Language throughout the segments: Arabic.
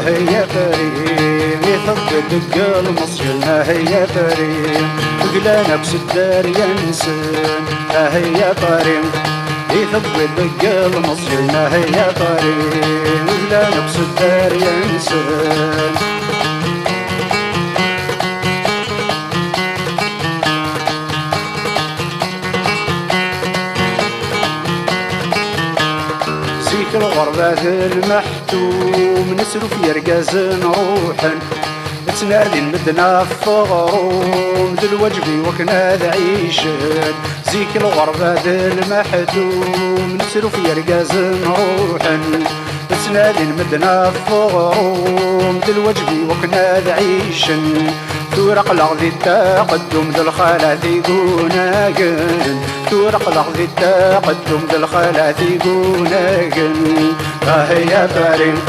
هيا فريم يثبت دق المصجلنا هيا فريم قلانا بسدار ينسن هيا طريم يثبت دق المصجلنا هيا طريم قلانا بسدار ينسن زيك الغربة المحتوم نسلو في رقاز نروحن تنادي المدنة في غروم ذو الوجبي وكنا عيشن زيك الغربة المحتوم نسلو في رقاز نروحن تنادي المدنة في غروم ذو الوجبي وكنا عيشن تورق لغذي التقدم ذو الخلا ثيقوناقن تورق لغذي التقدم ذو الخلا ثيقوناقن هيا فريم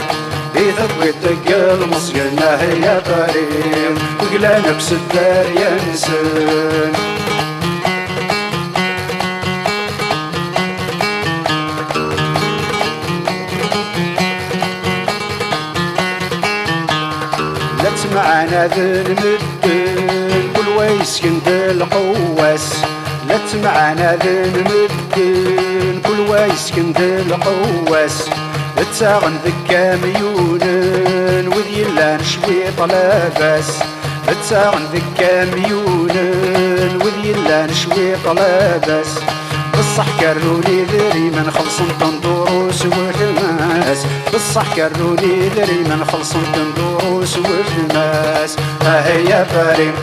يثبت دق المصجلنا هيا فريم وقلانا بسدار ينسن لا تسمعنا ذن مدن كل ويسكن ذا القواس لا تسمعنا ذن مدن كل ويسكن ذا القواس تساغن ذكا ميونن وذي لا نشوي طلاباس تساغن ذكا ميونن وذي لا نشوي طلاباس بالصح كروني ذري من خلصن تندروس والماس بالصح كروني ذري من خلصن تندروس والماس هيا فريم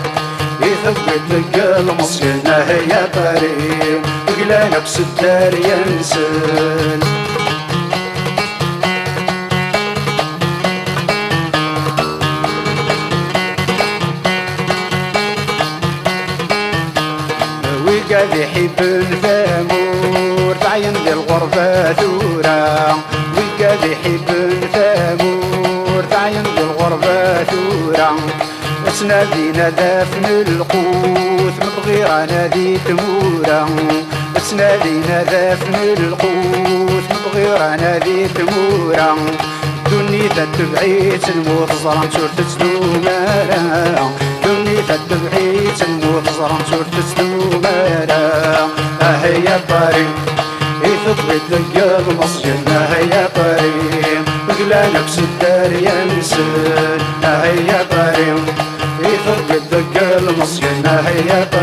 يثبت دق المصجلنا هيا فريم وقلانا بسدار ينسن وقاد يحب ثامور تعين للغربة ثورة وقاد يحب ثامور تعين للغربة ثورة تنادينا دافن القوت مبغي نادي تمورة تنادينا دافن القوت مبغي نادي تمورة دوني تتبعيت الموت زرم شورت تسلومانا دوني تتبعيت الموت زرم شورت تسلومانا هيا فريم يثبت دق المصجلنا هيا فريم وقلانا بسدار ينسن هيا فريم يثبت دق المصجلنا هيا فريم